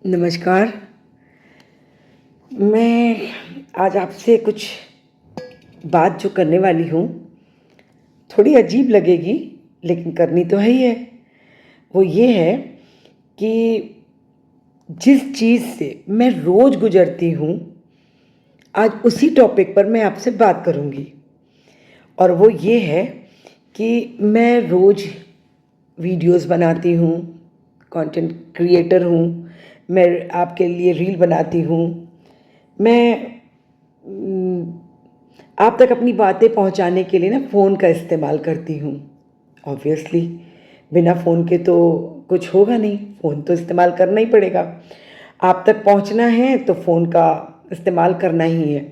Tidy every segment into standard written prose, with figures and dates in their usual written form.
नमस्कार। मैं आज आपसे कुछ बात जो करने वाली हूँ, थोड़ी अजीब लगेगी, लेकिन करनी तो है ही है। वो ये है कि जिस चीज़ से मैं रोज़ गुज़रती हूँ, आज उसी टॉपिक पर मैं आपसे बात करूँगी। और वो ये है कि मैं रोज़ वीडियोज़ बनाती हूँ, कंटेंट क्रिएटर हूँ, मैं आपके लिए रील बनाती हूँ। मैं आप तक अपनी बातें पहुंचाने के लिए ना फ़ोन का इस्तेमाल करती हूँ। ऑब्वियसली बिना फ़ोन के तो कुछ होगा नहीं, फ़ोन तो इस्तेमाल करना ही पड़ेगा। आप तक पहुंचना है तो फ़ोन का इस्तेमाल करना ही है।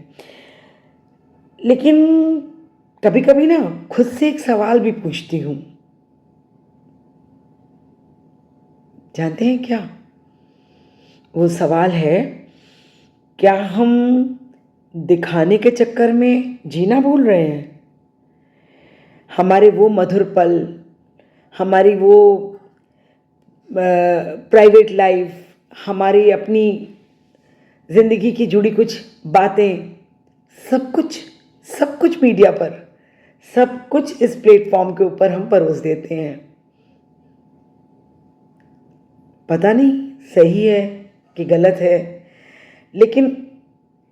लेकिन कभी-कभी ना खुद से एक सवाल भी पूछती हूँ। जानते हैं क्या? वो सवाल है, क्या हम दिखाने के चक्कर में जीना भूल रहे हैं? हमारे वो मधुर पल, हमारी वो प्राइवेट लाइफ, हमारी अपनी ज़िंदगी की जुड़ी कुछ बातें, सब कुछ सब कुछ मीडिया पर, सब कुछ इस प्लेटफॉर्म के ऊपर हम परोस देते हैं। पता नहीं सही है कि गलत है, लेकिन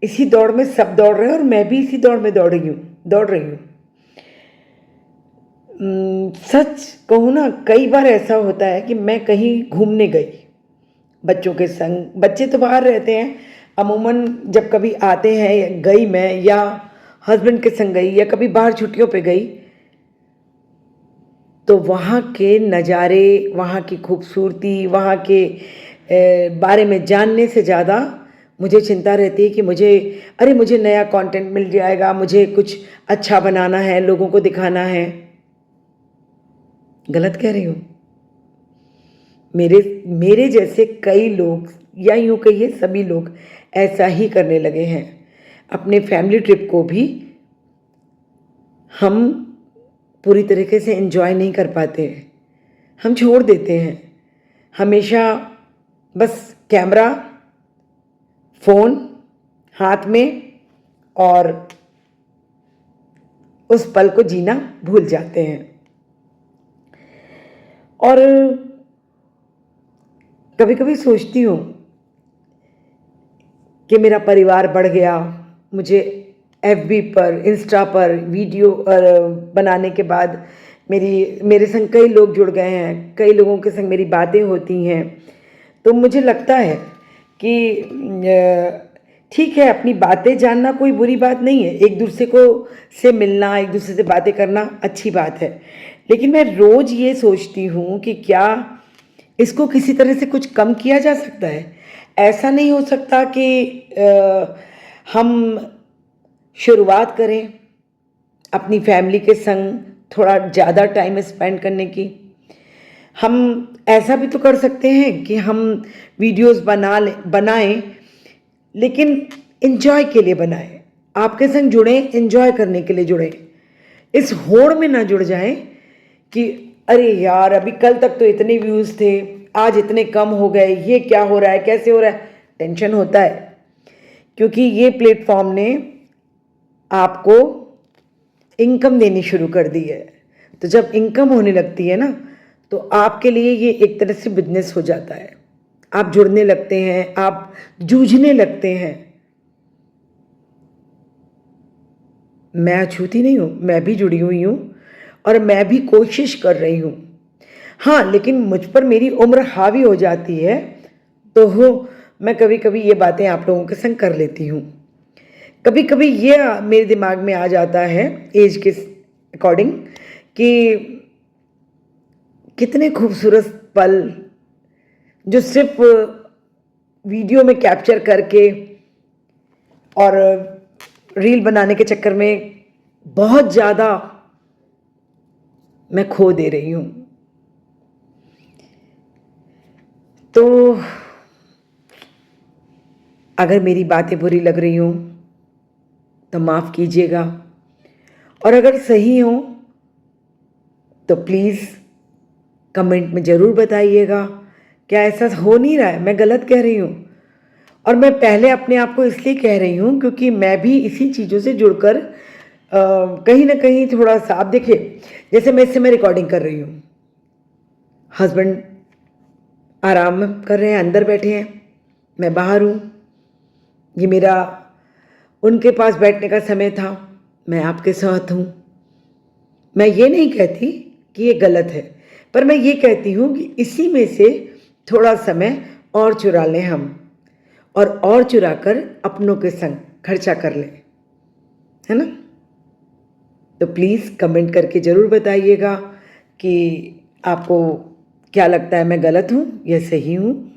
इसी दौड़ में सब दौड़ रहे हैं और मैं भी इसी दौड़ में दौड़ रही हूँ। सच कहूँ ना, कई बार ऐसा होता है कि मैं कहीं घूमने गई बच्चों के संग। बच्चे तो बाहर रहते हैं अमूमन, जब कभी आते हैं, गई मैं या हस्बैंड के संग गई या कभी बाहर छुट्टियों पे गई, तो वहाँ के नज़ारे, वहाँ की खूबसूरती, वहाँ के बारे में जानने से ज़्यादा मुझे चिंता रहती है कि मुझे नया कंटेंट मिल जाएगा, मुझे कुछ अच्छा बनाना है, लोगों को दिखाना है। गलत कह रही हूँ? मेरे मेरे जैसे कई लोग, या यूँ कहिए सभी लोग ऐसा ही करने लगे हैं। अपने फैमिली ट्रिप को भी हम पूरी तरीके से एंजॉय नहीं कर पाते हैं, हम छोड़ देते हैं। हमेशा बस कैमरा, फ़ोन हाथ में, और उस पल को जीना भूल जाते हैं। और कभी-कभी सोचती हूँ कि मेरा परिवार बढ़ गया, मुझे एफबी पर, इंस्टा पर वीडियो बनाने के बाद मेरे संग कई लोग जुड़ गए हैं, कई लोगों के संग मेरी बातें होती हैं। तो मुझे लगता है कि ठीक है, अपनी बातें जानना कोई बुरी बात नहीं है, एक दूसरे को से मिलना, एक दूसरे से बातें करना अच्छी बात है। लेकिन मैं रोज़ ये सोचती हूँ कि क्या इसको किसी तरह से कुछ कम किया जा सकता है? ऐसा नहीं हो सकता कि हम शुरुआत करें अपनी फैमिली के संग थोड़ा ज़्यादा टाइम स्पेंड करने की? हम ऐसा भी तो कर सकते हैं कि हम वीडियोज़ बनाएँ, लेकिन एन्जॉय के लिए बनाएँ। आपके संग जुड़ें, एन्जॉय करने के लिए जुड़ें। इस होड़ में ना जुड़ जाएँ कि अरे यार! अभी कल तक तो इतने व्यूज़ थे, आज इतने कम हो गए, ये क्या हो रहा है, कैसे हो रहा है? टेंशन होता है, क्योंकि ये प्लेटफ़ॉर्म ने आपको इनकम देनी शुरू कर दी है। तो जब इनकम होने लगती है ना, तो आपके लिए ये एक तरह से बिज़नेस हो जाता है। आप जुड़ने लगते हैं, आप जूझने लगते हैं। मैं अछूती नहीं हूँ, मैं भी जुड़ी हुई हूँ और मैं भी कोशिश कर रही हूँ। हाँ, लेकिन मुझ पर मेरी उम्र हावी हो जाती है, तो मैं कभी-कभी ये बातें आप लोगों के संग कर लेती हूँ। कभी-कभी ये मेरे दिमाग में आ जाता है ऐज के अकॉर्डिंग कि कितने खूबसूरत पल जो सिर्फ़ वीडियो में कैप्चर करके और रील बनाने के चक्कर में बहुत ज़्यादा मैं खो दे रही हूँ। तो अगर मेरी बातें बुरी लग रही हों, तो माफ़ कीजिएगा, और अगर सही हों, तो प्लीज़ कमेंट में ज़रूर बताइएगा क्या ऐसा हो नहीं रहा है? मैं गलत कह रही हूँ? और मैं पहले अपने आप को इसलिए कह रही हूँ क्योंकि मैं भी इसी चीज़ों से जुड़कर कहीं ना कहीं थोड़ा सा, आप देखिए जैसे मैं इस समय रिकॉर्डिंग कर रही हूँ, हस्बैंड आराम कर रहे हैं, अंदर बैठे हैं, मैं बाहर हूँ, ये मेरा उनके पास बैठने का समय था, मैं आपके साथ हूँ। मैं ये नहीं कहती कि ये गलत है, पर मैं ये कहती हूँ कि इसी में से थोड़ा समय और चुरा लें हम, और चुरा कर अपनों के संग खर्चा कर लें, है ना? तो प्लीज़ कमेंट करके ज़रूर बताइएगा कि आपको क्या लगता है, मैं गलत हूँ या सही हूँ।